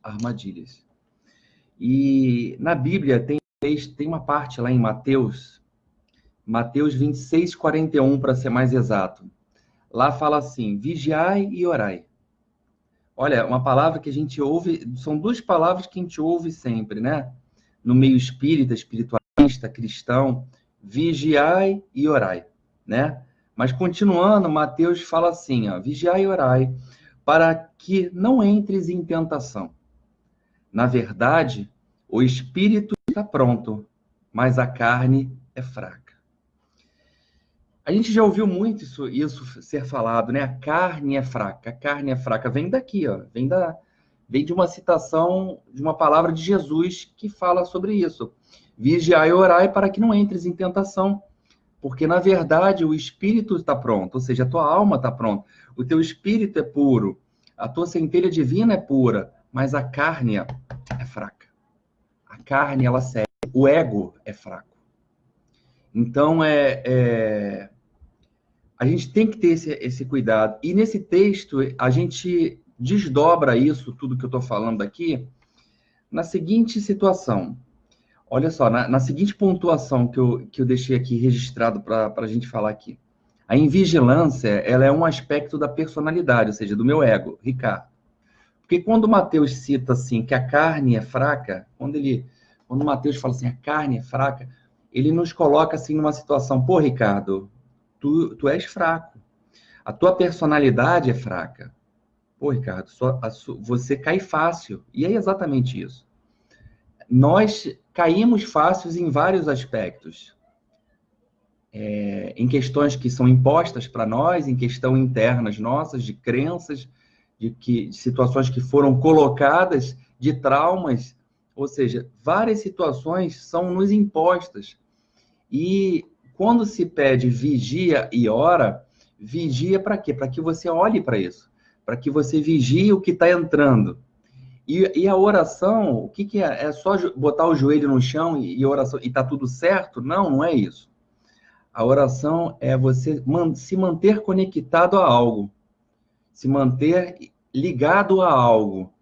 armadilhas. E na Bíblia tem uma parte lá em Mateus 26:41, para ser mais exato. Lá fala assim: vigiai e orai. Olha, uma palavra que a gente ouve, são duas palavras que a gente ouve sempre, né? No meio espírita, espiritualista, cristão, vigiai e orai, né? Mas continuando, Mateus fala assim, ó, vigiai e orai, para que não entres em tentação. Na verdade, o espírito está pronto, mas a carne é fraca. A gente já ouviu muito isso ser falado, né? A carne é fraca, a carne é fraca. Vem daqui, ó, vem de uma citação, de uma palavra de Jesus que fala sobre isso. Vigiai e orai para que não entres em tentação, porque, na verdade, o espírito está pronto, ou seja, a tua alma está pronta, o teu espírito é puro, a tua centelha divina é pura, mas a carne é fraca. A carne, ela cede, o ego é fraco. Então, a gente tem que ter esse cuidado. E nesse texto, a gente desdobra isso, tudo que eu estou falando aqui, na seguinte situação. Olha só, na seguinte pontuação que eu deixei aqui registrado para a gente falar aqui. A invigilância, ela é um aspecto da personalidade, ou seja, do meu ego, Ricardo. Porque quando o Mateus cita assim que a carne é fraca, quando o Mateus fala assim, a carne é fraca, ele nos coloca assim numa situação, pô, Ricardo, tu és fraco. A tua personalidade é fraca. Pô, Ricardo, você cai fácil. E é exatamente isso. Nós caímos fáceis em vários aspectos. Em questões que são impostas para nós, em questões internas nossas, de crenças, de situações que foram colocadas, de traumas, ou seja, várias situações são nos impostas. E quando se pede vigia e ora, vigia para quê? Para que você olhe para isso, para que você vigie o que está entrando. E a oração, o que é? É só botar o joelho no chão e oração e está tudo certo? Não, não é isso. A oração é você se manter conectado a algo, se manter ligado a algo.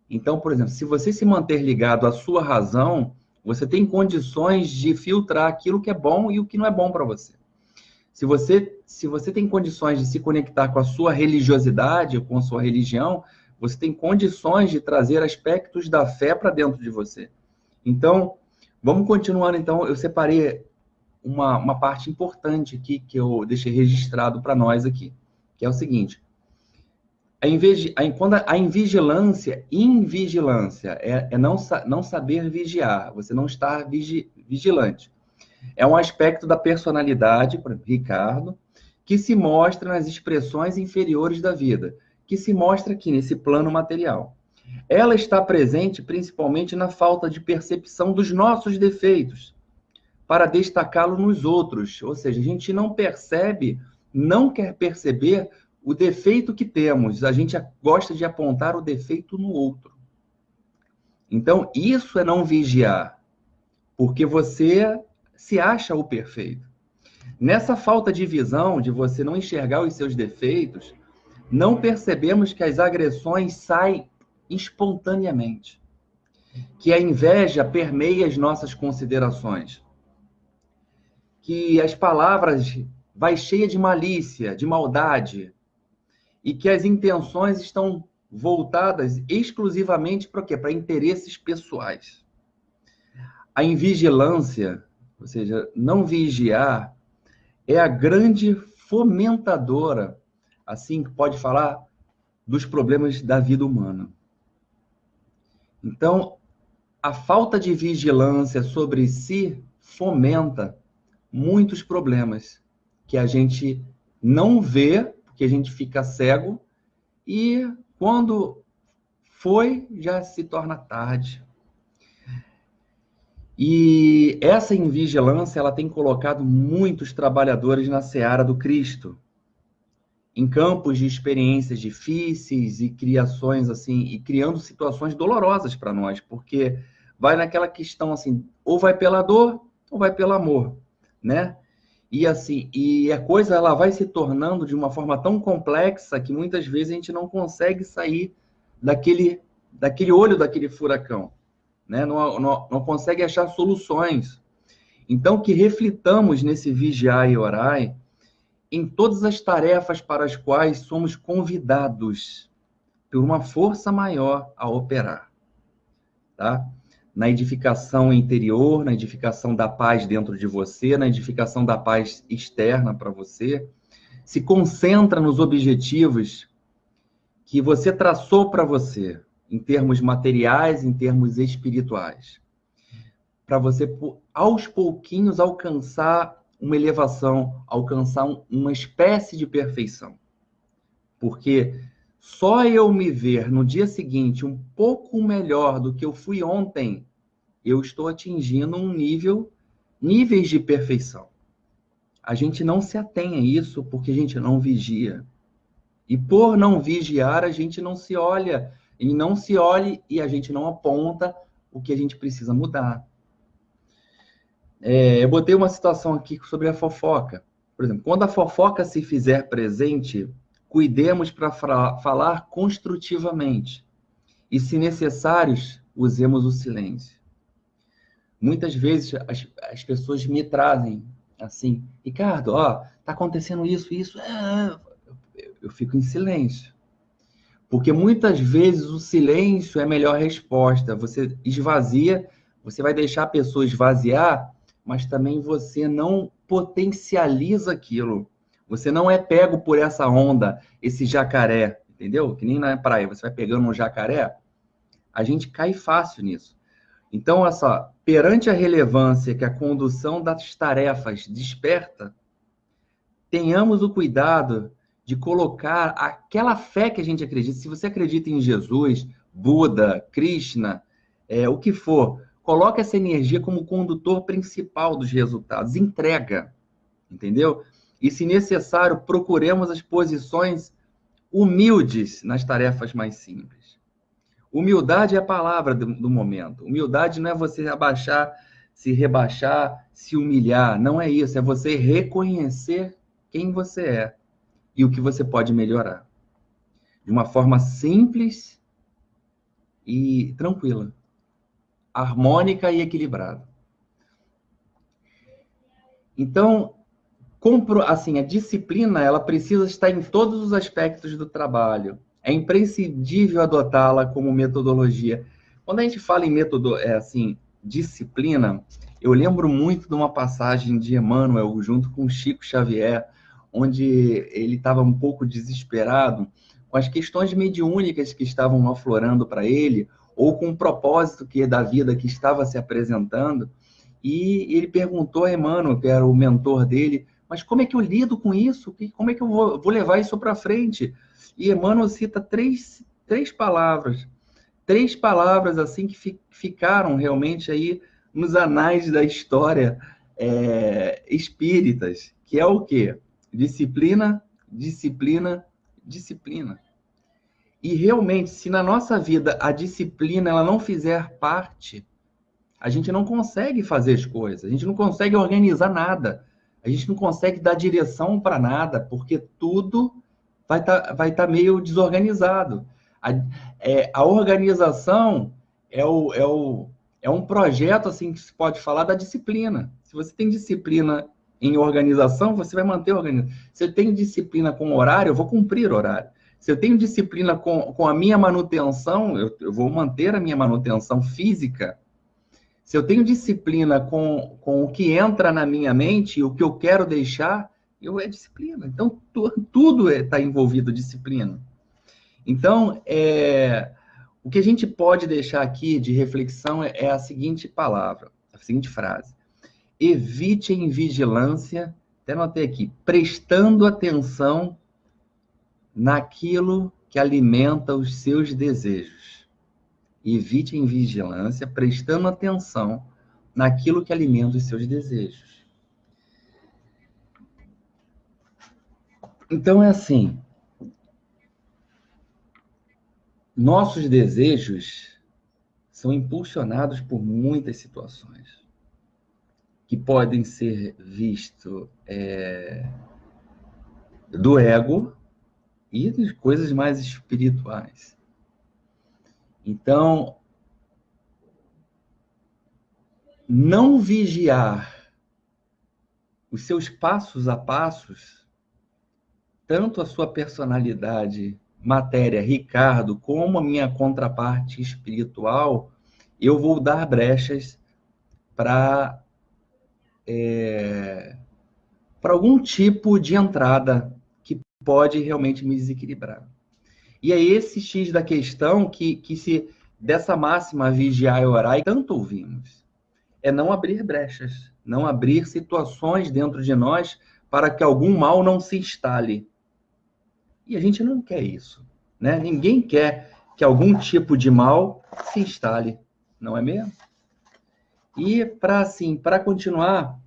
Então, por exemplo, se você se manter ligado à sua razão, você tem condições de filtrar aquilo que é bom e o que não é bom para você. Se você tem condições de se conectar com a sua religiosidade, com a sua religião, você tem condições de trazer aspectos da fé para dentro de você. Então, vamos continuando. Então, eu separei uma parte importante aqui que eu deixei registrado para nós aqui, que é o seguinte. Quando a invigilância é não saber vigiar, você não estar vigilante. É um aspecto da personalidade, por exemplo, Ricardo, que se mostra nas expressões inferiores da vida, que se mostra aqui nesse plano material. Ela está presente principalmente na falta de percepção dos nossos defeitos, para destacá-lo nos outros. Ou seja, a gente não percebe, não quer perceber o defeito que temos. A gente gosta de apontar o defeito no outro. Então, isso é não vigiar, porque você se acha o perfeito. Nessa falta de visão, de você não enxergar os seus defeitos, não percebemos que as agressões saem espontaneamente, que a inveja permeia as nossas considerações, que as palavras vai cheia de malícia, de maldade, e que as intenções estão voltadas exclusivamente para quê? Para interesses pessoais. A invigilância, ou seja, não vigiar, é a grande fomentadora, assim que pode falar, dos problemas da vida humana. Então, a falta de vigilância sobre si fomenta muitos problemas que a gente não vê, porque a gente fica cego, e quando foi, já se torna tarde. E essa invigilância, ela tem colocado muitos trabalhadores na seara do Cristo, em campos de experiências difíceis e criações assim, e criando situações dolorosas para nós, porque vai naquela questão assim, ou vai pela dor ou vai pelo amor, né? E assim, e a coisa ela vai se tornando de uma forma tão complexa que muitas vezes a gente não consegue sair daquele daquele olho daquele furacão, né? Não consegue achar soluções. Então, que reflitamos nesse vigiar e orar em todas as tarefas para as quais somos convidados por uma força maior a operar, tá? Na edificação interior, na edificação da paz dentro de você, na edificação da paz externa para você. Se concentra nos objetivos que você traçou para você, em termos materiais, em termos espirituais, para você, aos pouquinhos, alcançar uma elevação, alcançar uma espécie de perfeição. Porque só eu me ver no dia seguinte um pouco melhor do que eu fui ontem, eu estou atingindo níveis de perfeição. A gente não se atém a isso porque a gente não vigia. E por não vigiar, a gente não se olha, e não se olhe e a gente não aponta o que a gente precisa mudar. Eu botei uma situação aqui sobre a fofoca. Por exemplo, quando a fofoca se fizer presente, cuidemos para falar construtivamente. E, se necessários, usemos o silêncio. Muitas vezes as pessoas me trazem assim, Ricardo, ó, tá acontecendo isso. Eu fico em silêncio. Porque muitas vezes o silêncio é a melhor resposta. Você esvazia, você vai deixar a pessoa esvaziar, mas também você não potencializa aquilo. Você não é pego por essa onda, esse jacaré, entendeu? Que nem na praia, você vai pegando um jacaré, a gente cai fácil nisso. Então, olha só, perante a relevância que a condução das tarefas desperta, tenhamos o cuidado de colocar aquela fé que a gente acredita. Se você acredita em Jesus, Buda, Krishna, o que for, coloque essa energia como condutor principal dos resultados. Entrega, entendeu? E, se necessário, procuremos as posições humildes nas tarefas mais simples. Humildade é a palavra do momento. Humildade não é você abaixar, se rebaixar, se humilhar. Não é isso. É você reconhecer quem você é e o que você pode melhorar. De uma forma simples e tranquila. Harmônica e equilibrada. Então, assim, a disciplina, ela precisa estar em todos os aspectos do trabalho. É imprescindível adotá-la como metodologia. Quando a gente fala em disciplina, eu lembro muito de uma passagem de Emmanuel junto com Chico Xavier, onde ele estava um pouco desesperado com as questões mediúnicas que estavam aflorando para ele, ou com o propósito da vida que estava se apresentando, e ele perguntou a Emmanuel, que era o mentor dele, mas como é que eu lido com isso? Como é que eu vou levar isso para frente? E Emmanuel cita três palavras assim que ficaram realmente aí nos anais da história espíritas, que é o quê? Disciplina, disciplina, disciplina. E realmente, se na nossa vida a disciplina ela não fizer parte, a gente não consegue fazer as coisas, a gente não consegue organizar nada, a gente não consegue dar direção para nada, porque tudo vai tá meio desorganizado. A organização é um projeto assim que se pode falar da disciplina. Se você tem disciplina em organização, você vai manter a organização. Se eu tenho disciplina com horário, eu vou cumprir horário. Se eu tenho disciplina com a minha manutenção, eu vou manter a minha manutenção física. Se eu tenho disciplina com o que entra na minha mente e o que eu quero deixar, é disciplina. Então, tudo está envolvido disciplina. Então, o que a gente pode deixar aqui de reflexão é a seguinte palavra, a seguinte frase. Evite em vigilância, até anotei aqui, prestando atenção naquilo que alimenta os seus desejos. Evite em vigilância, prestando atenção naquilo que alimenta os seus desejos. Então, é assim, nossos desejos são impulsionados por muitas situações que podem ser vistos do ego e de coisas mais espirituais. Então, não vigiar os seus passos a passos, tanto a sua personalidade, matéria, Ricardo, como a minha contraparte espiritual, eu vou dar brechas para para algum tipo de entrada que pode realmente me desequilibrar. E é esse X da questão que se dessa máxima vigiar e orar, e tanto ouvimos, é não abrir brechas, não abrir situações dentro de nós para que algum mal não se instale. E a gente não quer isso, né? Ninguém quer que algum tipo de mal se instale, não é mesmo? E para continuar,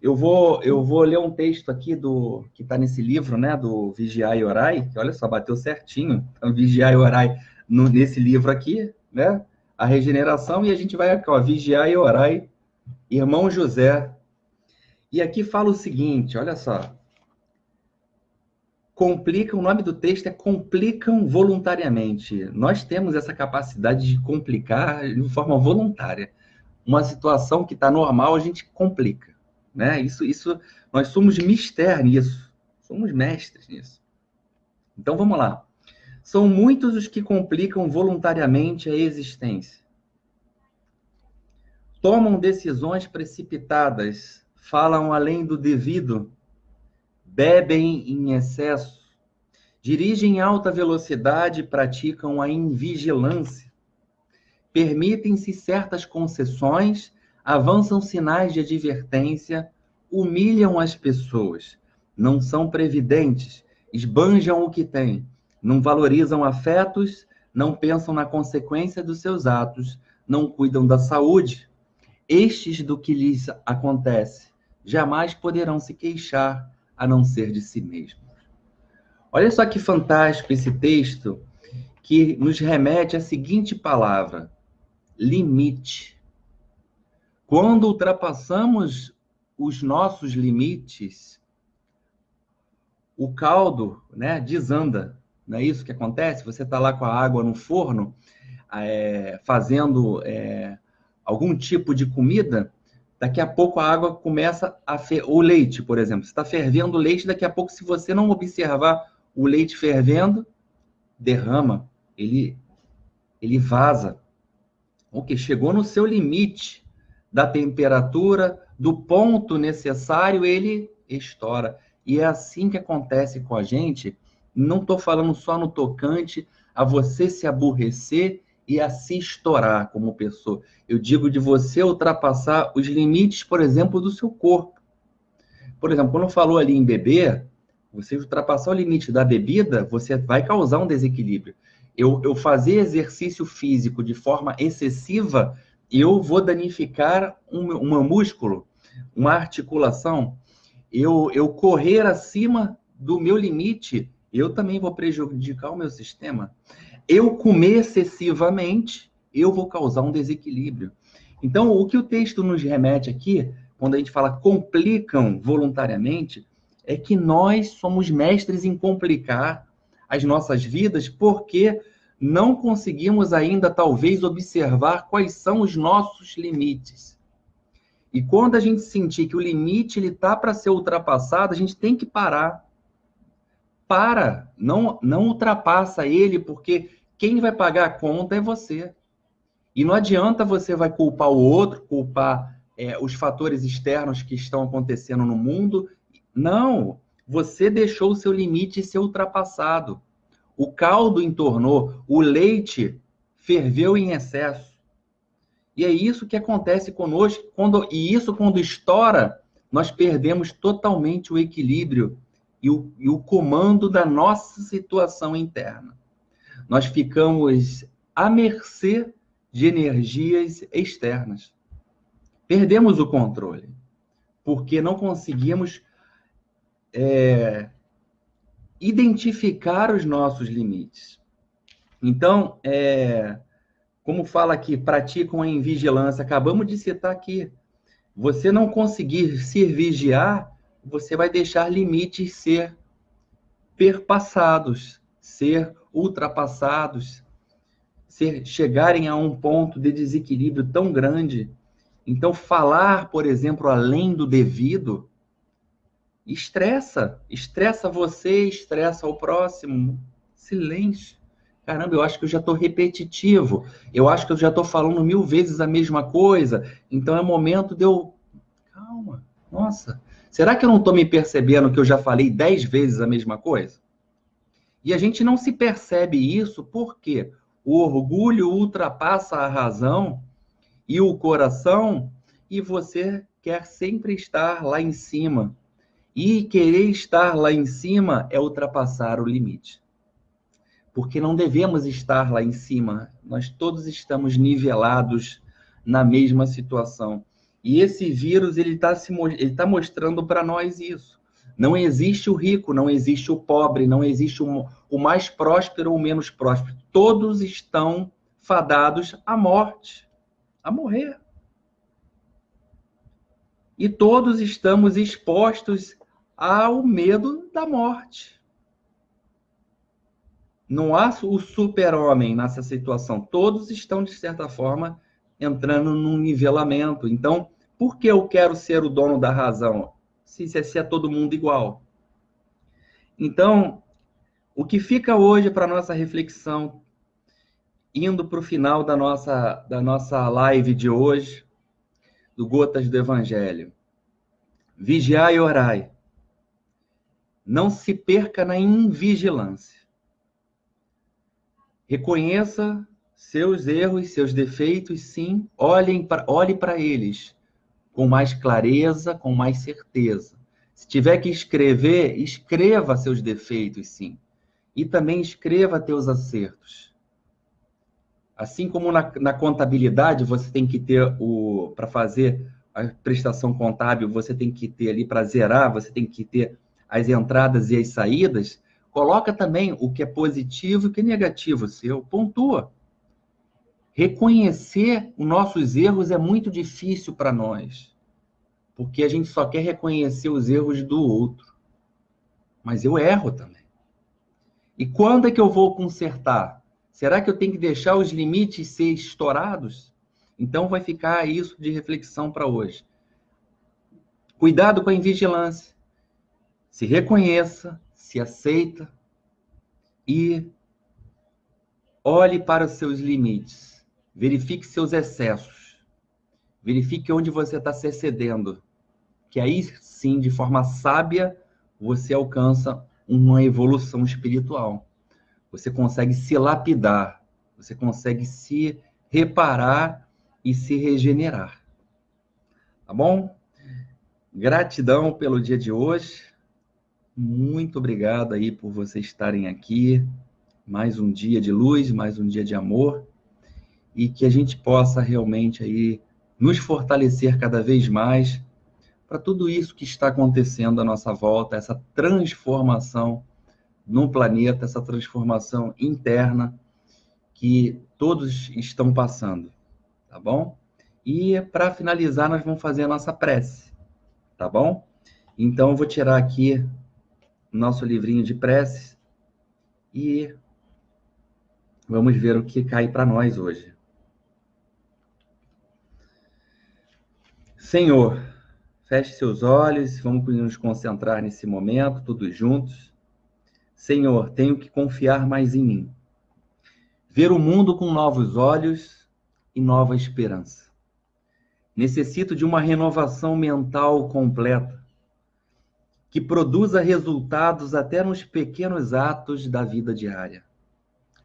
eu vou ler um texto aqui do que está nesse livro, né, do Vigiai e Orai, que olha só, bateu certinho. Então, Vigiai e Orai nesse livro aqui, né? A regeneração, e a gente vai aqui, ó, Vigiai e Orai, irmão José. E aqui fala o seguinte, olha só. Complicam, o nome do texto é Complicam Voluntariamente. Nós temos essa capacidade de complicar de forma voluntária. Uma situação que está normal, a gente complica, né? Isso, nós somos mister nisso, somos mestres nisso. Então vamos lá. São muitos os que complicam voluntariamente a existência. Tomam decisões precipitadas, falam além do devido, bebem em excesso, dirigem em alta velocidade, praticam a invigilância, permitem-se certas concessões, avançam sinais de advertência, humilham as pessoas, não são previdentes, esbanjam o que têm, não valorizam afetos, não pensam na consequência dos seus atos, não cuidam da saúde. Estes do que lhes acontece jamais poderão se queixar, a não ser de si mesmos. Olha só que fantástico esse texto que nos remete à seguinte palavra: limite. Quando ultrapassamos os nossos limites, o caldo, né, desanda. Não é isso que acontece? Você está lá com a água no forno, fazendo algum tipo de comida, daqui a pouco a água começa a o leite, por exemplo. Você está fervendo o leite, daqui a pouco, se você não observar o leite fervendo, derrama, ele vaza. O que chegou no seu limite da temperatura, do ponto necessário, ele estoura. E é assim que acontece com a gente. Não estou falando só no tocante a você se aborrecer e a se estourar como pessoa. Eu digo de você ultrapassar os limites, por exemplo, do seu corpo. Por exemplo, quando falou ali em beber, você ultrapassar o limite da bebida, você vai causar um desequilíbrio. Eu fazer exercício físico de forma excessiva, eu vou danificar um meu músculo, uma articulação. Eu correr acima do meu limite, eu também vou prejudicar o meu sistema. Eu comer excessivamente, eu vou causar um desequilíbrio. Então, o que o texto nos remete aqui, quando a gente fala complicam voluntariamente, é que nós somos mestres em complicar as nossas vidas porque não conseguimos ainda, talvez, observar quais são os nossos limites. E quando a gente sentir que o limite está para ser ultrapassado, a gente tem que parar. Não ultrapassa ele, porque quem vai pagar a conta é você. E não adianta você vai culpar o outro, culpar os fatores externos que estão acontecendo no mundo. Não, você deixou o seu limite ser ultrapassado. O caldo entornou, o leite ferveu em excesso. E é isso que acontece conosco, e isso quando estoura, nós perdemos totalmente o equilíbrio e o comando da nossa situação interna. Nós ficamos à mercê de energias externas. Perdemos o controle, porque não conseguimos identificar os nossos limites. Então, como fala aqui, praticam a invigilância, acabamos de citar aqui. Você não conseguir se vigiar, você vai deixar limites ser perpassados, ser ultrapassados, chegarem a um ponto de desequilíbrio tão grande. Então, falar, por exemplo, além do devido, estressa você, estressa o próximo. Silêncio. Caramba, eu acho que eu já estou repetitivo. Eu acho que eu já estou falando 1000 vezes a mesma coisa. Então, é momento de eu... Calma. Nossa, será que eu não estou me percebendo que eu já falei 10 vezes a mesma coisa? E a gente não se percebe isso porque o orgulho ultrapassa a razão e o coração, e você quer sempre estar lá em cima. E querer estar lá em cima é ultrapassar o limite. Porque não devemos estar lá em cima. Nós todos estamos nivelados na mesma situação. E esse vírus, ele tá mostrando para nós isso. Não existe o rico, não existe o pobre, não existe o mais próspero ou o menos próspero. Todos estão fadados à morte, a morrer. E todos estamos expostos ao medo da morte. Não há o super-homem nessa situação. Todos estão, de certa forma, entrando num nivelamento. Então, por que eu quero ser o dono da razão? Se é todo mundo igual. Então, o que fica hoje para a nossa reflexão, indo para o final da nossa live de hoje, do Gotas do Evangelho. Vigiai e orai. Não se perca na invigilância. Reconheça seus erros, seus defeitos, sim. Olhe para eles com mais clareza, com mais certeza. Se tiver que escrever, escreva seus defeitos, sim. E também escreva teus acertos. Assim como na contabilidade, você tem que ter para fazer a prestação contábil, você tem que ter ali para zerar, você tem que ter as entradas e as saídas. Coloca também o que é positivo e o que é negativo seu, pontua. Reconhecer os nossos erros é muito difícil para nós, porque a gente só quer reconhecer os erros do outro. Mas eu erro também. E quando é que eu vou consertar? Será que eu tenho que deixar os limites ser estourados? Então vai ficar isso de reflexão para hoje. Cuidado com a invigilância. Se reconheça, se aceita e olhe para os seus limites. Verifique seus excessos. Verifique onde você está se excedendo. Que aí sim, de forma sábia, você alcança uma evolução espiritual. Você consegue se lapidar, você consegue se reparar e se regenerar. Tá bom? Gratidão pelo dia de hoje. Muito obrigado aí por vocês estarem aqui. Mais um dia de luz, mais um dia de amor. E que a gente possa realmente aí nos fortalecer cada vez mais para tudo isso que está acontecendo à nossa volta, essa transformação no planeta, essa transformação interna que todos estão passando, tá bom? E para finalizar, nós vamos fazer a nossa prece, tá bom? Então, eu vou tirar aqui nosso livrinho de preces e vamos ver o que cai para nós hoje. Senhor, feche seus olhos, vamos nos concentrar nesse momento, todos juntos. Senhor, tenho que confiar mais em mim. Ver o mundo com novos olhos e nova esperança. Necessito de uma renovação mental completa, que produza resultados até nos pequenos atos da vida diária.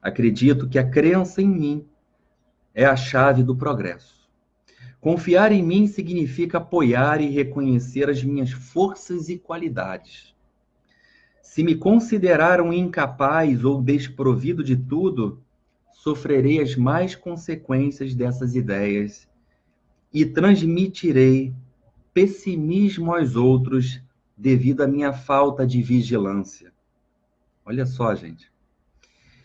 Acredito que a crença em mim é a chave do progresso. Confiar em mim significa apoiar e reconhecer as minhas forças e qualidades. Se me considerar um incapaz ou desprovido de tudo, sofrerei as mais consequências dessas ideias e transmitirei pessimismo aos outros devido à minha falta de vigilância. Olha só, gente.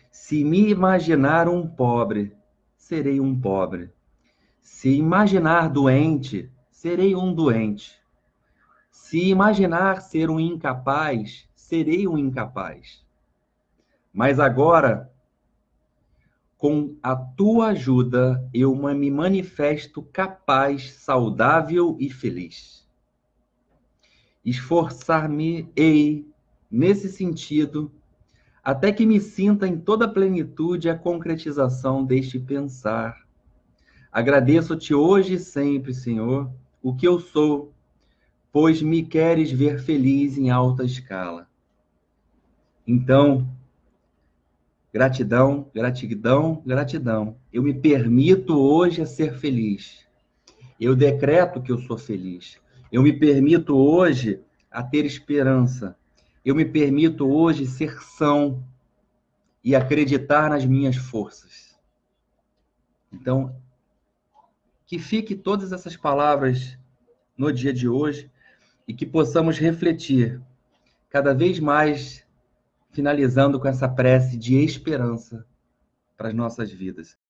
Se me imaginar um pobre, serei um pobre. Se imaginar doente, serei um doente. Se imaginar ser um incapaz, serei um incapaz. Mas agora, com a tua ajuda, eu me manifesto capaz, saudável e feliz. Esforçar-me-ei nesse sentido, até que me sinta em toda a plenitude a concretização deste pensar. Agradeço-te hoje e sempre, Senhor, o que eu sou, pois me queres ver feliz em alta escala. Então, gratidão, gratidão, gratidão. Eu me permito hoje a ser feliz. Eu decreto que eu sou feliz. Eu me permito hoje a ter esperança. Eu me permito hoje ser são e acreditar nas minhas forças. Então, que fique todas essas palavras no dia de hoje e que possamos refletir cada vez mais, finalizando com essa prece de esperança para as nossas vidas.